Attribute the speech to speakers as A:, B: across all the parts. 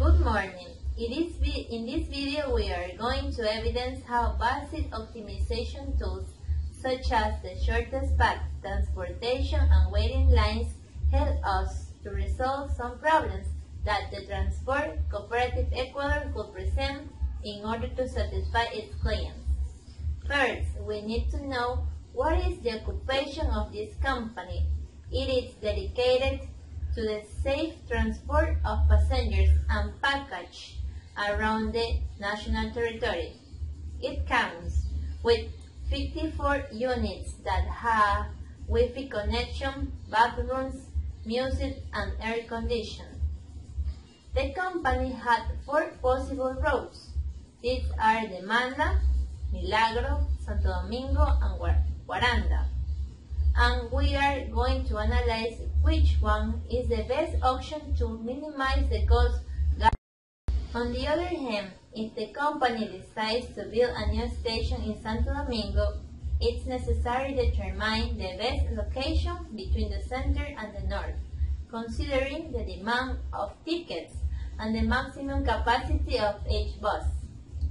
A: Good morning. In this video we are going to evidence how basic optimization tools such as the shortest path, transportation and waiting lines help us to resolve some problems that the Transport Cooperative Ecuador could present in order to satisfy its clients. First, we need to know what is the occupation of this company. It is dedicated to the safe transport of passengers and package around the national territory. It comes with 54 units that have Wi-Fi connection, bathrooms, music and air conditioning. The company had 4 possible routes. These are Demanda, Milagro, Santo Domingo and Guaranda. And we are going to analyze which one is the best option to minimize the cost. On the other hand, if the company decides to build a new station in Santo Domingo, it's necessary to determine the best location between the center and the north, considering the demand of tickets and the maximum capacity of each bus.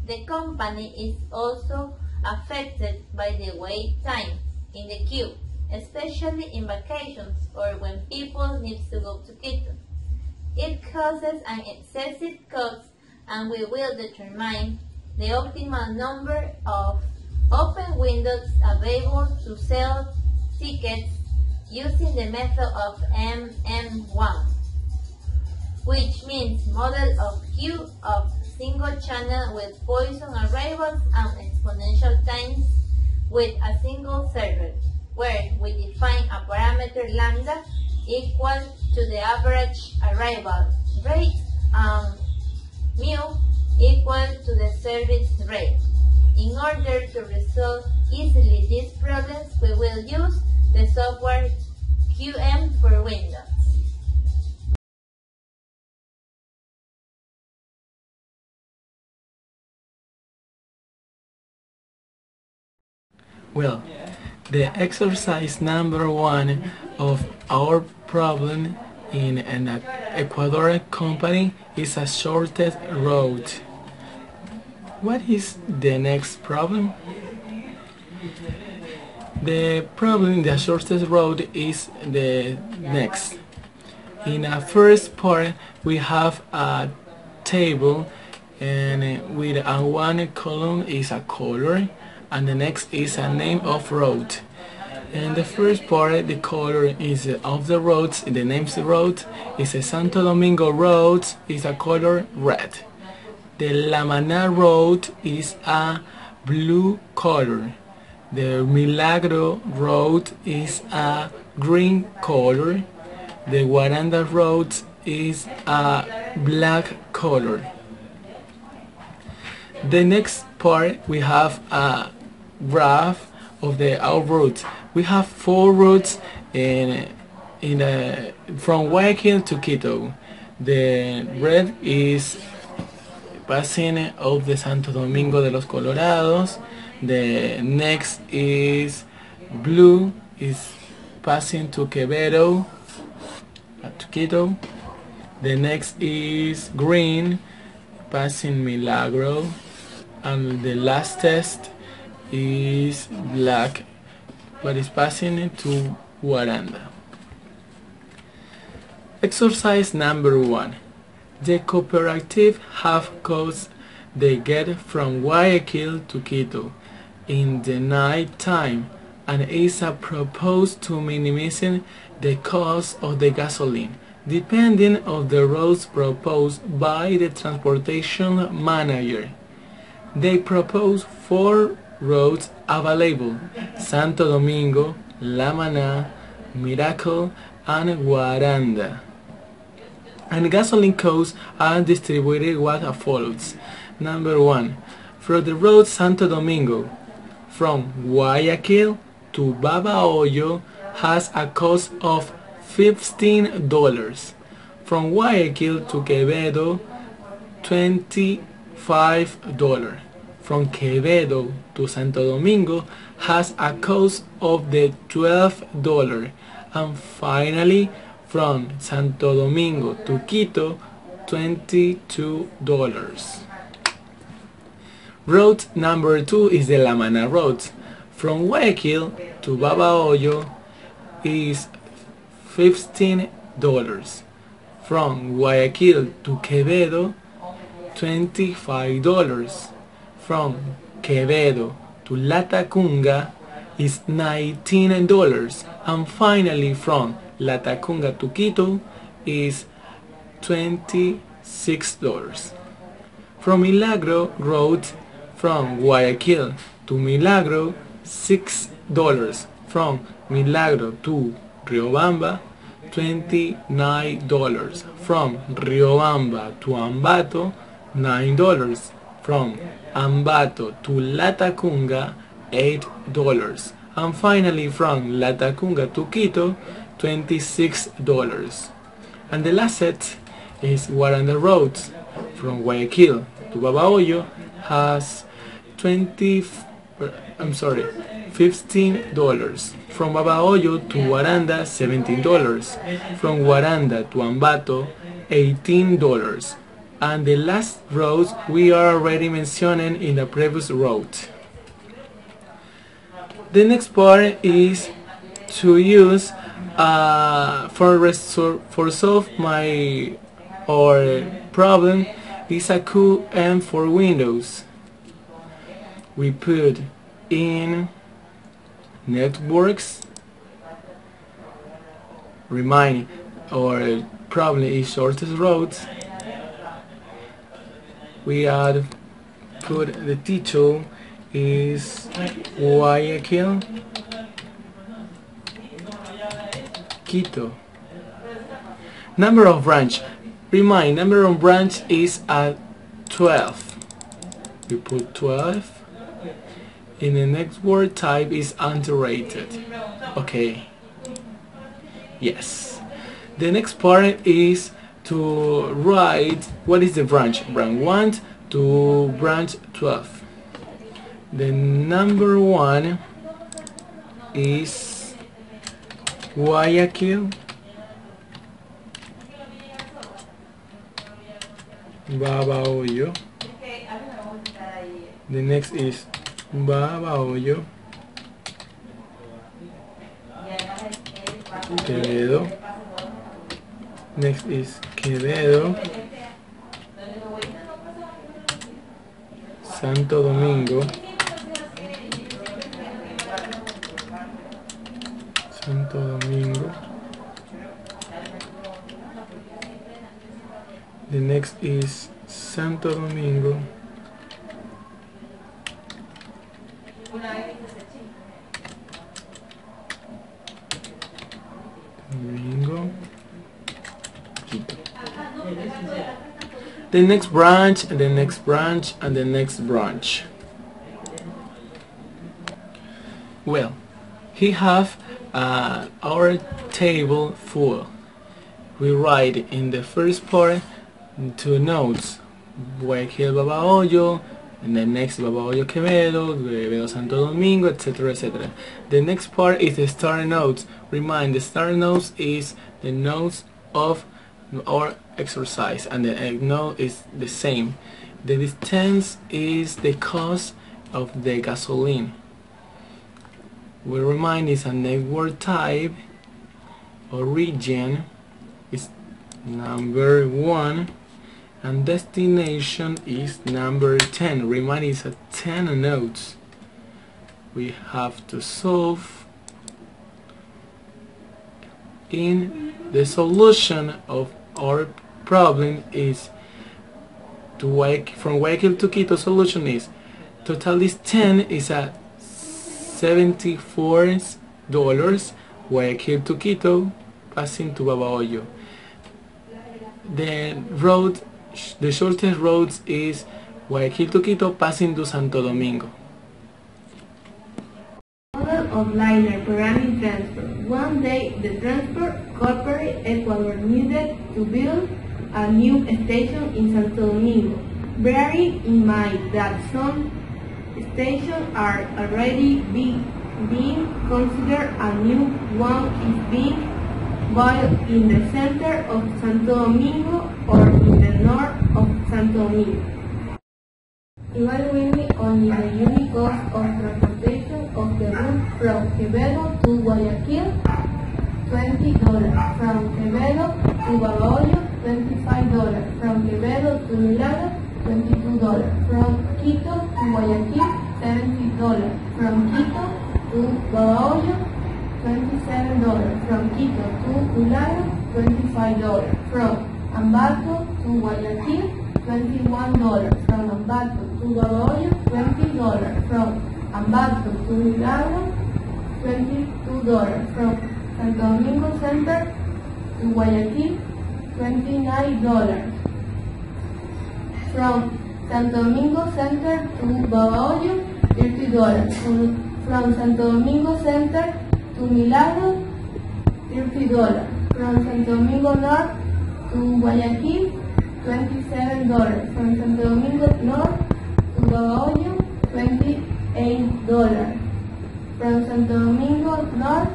A: The company is also affected by the wait time in the queue, especially in vacations or when people need to go to Quito. It causes an excessive cost, and we will determine the optimal number of open windows available to sell tickets using the method of MM1, which means model of queue of single channel with Poisson arrivals and exponential times with a single server, where we define a parameter lambda equal to the average arrival rate and mu equal to the service rate. In order to resolve easily these problems, we will use the software QM for Windows.
B: Well, the exercise number 1 of our problem in an Ecuadorian company is a shortest route. What is the next problem? The problem in the shortest road is the next. In a first part we have a table, and with one column is a color and the next is a name of road. And the first part, the color is of the roads, the name of the road is a Santo Domingo road, is a color red. The La Maná road is a blue color. The Milagro road is a green color. The Guaranda road is a black color. The next part we have a graph of our routes. We have 4 routes from Guayaquil to Quito. The red is passing of the Santo Domingo de los Colorados. The next is blue, is passing to Quevedo, to Quito. The next is green, passing Milagro, and the last test is black, but is passing to Guaranda. Exercise number 1. The cooperative have costs they get from Guayaquil to Quito in the night time, and is proposed to minimizing the cost of the gasoline, depending on the routes proposed by the transportation manager. They propose 4 roads available: Santo Domingo, La Maná, Miracle, and Guaranda. And gasoline costs are distributed as follows. Number 1. For the road Santo Domingo, from Guayaquil to Babahoyo, has a cost of $15. From Guayaquil to Quevedo, $25. From Quevedo to Santo Domingo has a cost of the $12. And finally, from Santo Domingo to Quito, $22. Route number 2 is the La Mana route. From Guayaquil to Babahoyo is $15. From Guayaquil to Quevedo, $25. From Quevedo to Latacunga is $19. And finally from Latacunga to Quito is $26. From Milagro road from Guayaquil to Milagro, $6. From Milagro to Riobamba, $29. From Riobamba to Ambato, $9. From Ambato to Latacunga, $8. And finally from Latacunga to Quito, $26. And the last set is Guaranda Road from Guayaquil to Babahoyo has $15. From Babahoyo to Guaranda, $17. From Guaranda to Ambato, $18. And the last roads we are already mentioning in the previous route. The next part is to use for solve my problem is a QM for Windows. We put in networks. Remind our problem is shortest roads. We add put the title is Guayaquil, Quito. Number of branch. Remind number of branch is at 12. We put 12. In the next word type is underrated. Okay. Yes. The next part is to write what is the branch. Branch 1 to branch 12. The number 1 is Guayaquil, Babahoyo. The next is Babahoyo, Quevedo. Next is Quevedo, Santo Domingo, Santo Domingo. The next is Santo Domingo, Quito. The next branch, and the next branch, and the next branch. Well, he have our table full. We write in the first part 2 notes, Guayaquil, Babahoyo, and the next Babahoyo, Quevedo, Quevedo, Santo Domingo, etc., etc. The next part is the star notes. Remind, the star notes is the notes of our exercise, and the note is the same. The distance is the cost of the gasoline. We remind is a network type. Origin is number 1. And destination is number 10. Remind is a 10 notes. We have to solve. In the solution of our problem is from Guayaquil to Quito. Solution is total is 10 is at $74. Guayaquil to Quito, passing to Babahoyo. The shortest road is Guayaquil to Quito, passing to Santo Domingo.
C: Model of linear programming transfer. One day, the transport corporate Ecuador needed to build a new station in Santo Domingo, bearing in mind that some stations are already being considered. A new one is being while in the center of Santo Domingo or in the north of Santo Domingo. Evaluating only the unit cost of transportation of the route from Quevedo to Guayaquil, $20. From Quevedo to Babahoyo, $25. From Quevedo to Milagro, $22. From Quito to Guayaquil, $70. From Quito to Babahoyo, $27. From Quito to Milagro, $25. From Ambato to Guayaquil, $21. From Ambato to Babahoyo, $20. From Ambato to Milagro, $22. From Santo Domingo Center to Guayaquil, $29. From Santo Domingo Center to Babahoyo, $30. From Santo Domingo Center to Milagro, $30. From Santo Domingo North to Guayaquil, $27. From Santo Domingo North to Babahoyo, $28. From Santo Domingo North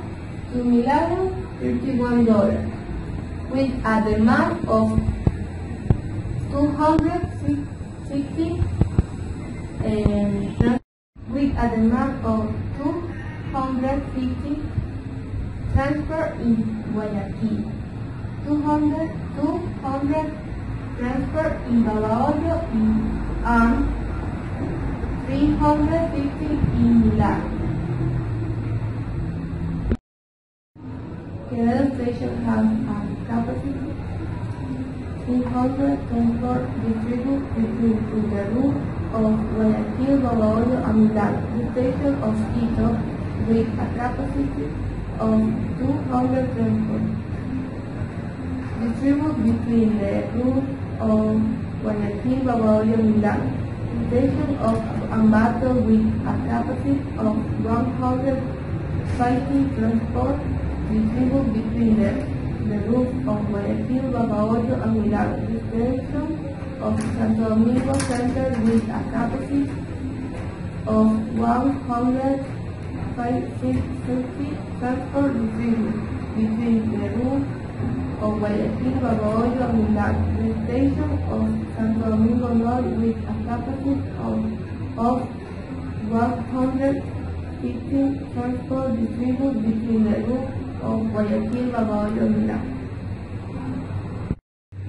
C: to Milagro, $31. With a demand of 260 transfer in Guayaquil, 200 transfer in Babahoyo and 350 in Milagro. Quevedo station has a capacity 300 transport distributed between the route of Guayaquil, Babahoyo, and Milagro. The station of Quito with a capacity of 200 transport distributed between the route of Guayaquil, Babahoyo, and Milagro. The station of Ambato with a capacity of 150 transport distributed between the route of Guayaquil, Babahoyo, and Milagro. The station of Santo Domingo Center with a capacity of 150 transport distributed between the route of Guayaquil, Babahoyo, and Milagro. The station of Santo Domingo North with a capacity of 115 transport distributed between the route of Guayaquil, Babahoyo, and Milagro.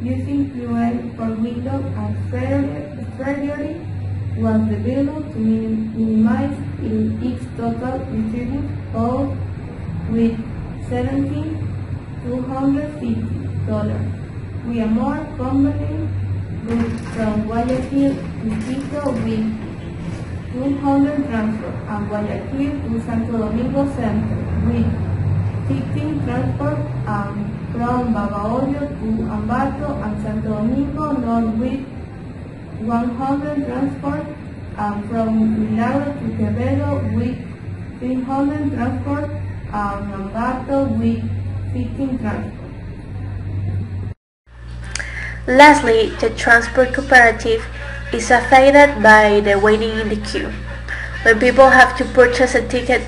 C: Using fuel for window and strategy was developed to minimize its total distribution cost with $17,250. We are more convenient route from Guayaquil to Quito with 200 transfer and Guayaquil to Santo Domingo Center with 15 transport and from Babahoyo to Ambato and Santo Domingo North with 100 transport and from Milagro to Quevedo with 300 transport and Ambato with 15 transport.
D: Lastly, the transport cooperative is affected by the waiting in the queue, when people have to purchase a ticket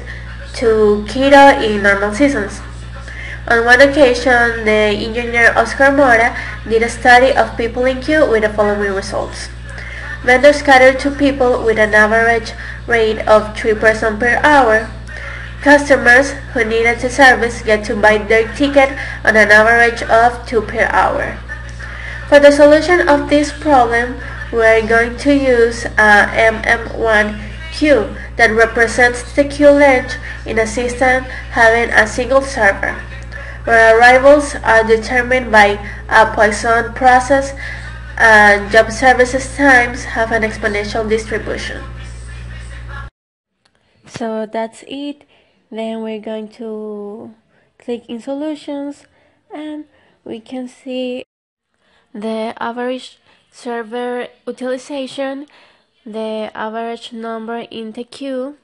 D: to Quito in normal seasons. On one occasion, the engineer Oscar Mora did a study of people in queue with the following results. Vendors cater to people with an average rate of 3 persons per hour. Customers who needed the service get to buy their ticket on an average of 2 per hour. For the solution of this problem, we are going to use a MM1 queue that represents the queue length in a system having a single server, where arrivals are determined by a Poisson process and job services times have an exponential distribution. So that's it. Then we're going to click in solutions and we can see the average server utilization, the average number in the queue,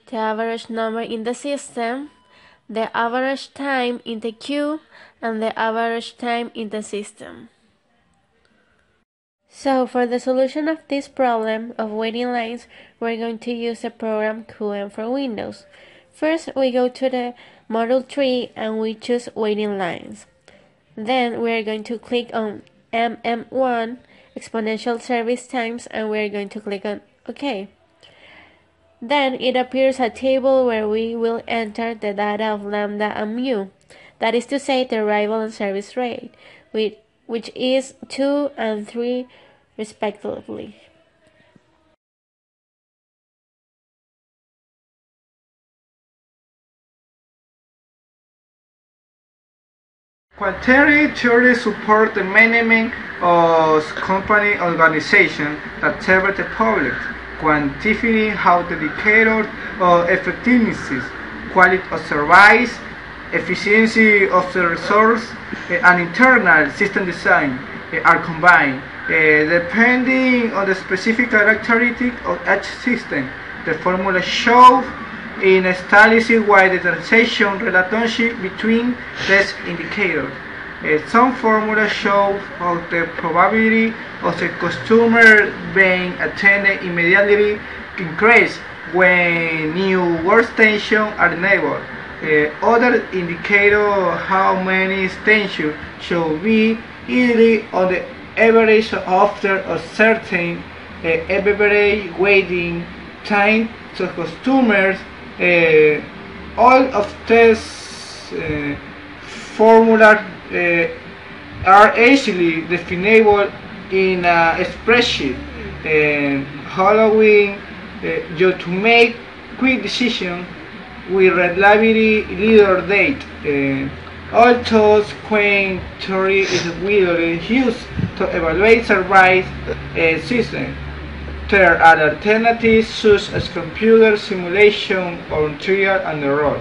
D: the average number in the system, the average time in the queue, and the average time in the system. So for the solution of this problem of waiting lines, we're going to use the program QM for Windows. First, we go to the Module 3 and we choose waiting lines. Then we are going to click on MM1 exponential service times and we are going to click on OK. Then it appears a table where we will enter the data of lambda and mu, that is to say the arrival and service rate, which is 2 and 3 respectively.
E: Quantitative theory supports the management of company organizations that serve the public, quantifying how the indicators of effectiveness, quality of service, efficiency of the resource, and internal system design are combined. Depending on the specific characteristic of each system, the formula shows in establishing why the transaction relationship between these indicators. Some formulas show how the probability of the customer being attended immediately increases when new workstations are enabled. Other indicators how many stations should be easily on the average after a certain average waiting time to customers. All of these formulas are easily definable in a spreadsheet, allowing you to make quick decisions with reliability leader date. Although quant theory is widely used to evaluate service systems, there are alternatives such as computer simulation or trial and error.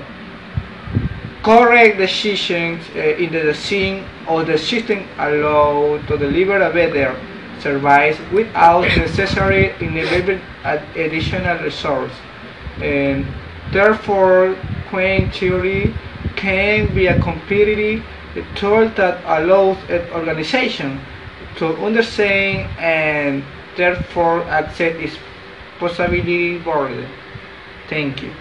E: Correct decisions in the design of the system allow to deliver a better service without necessarily enabling additional resources. Therefore, quant theory can be a competitive tool that allows an organization to understand and therefore accept its possibility border. Thank you.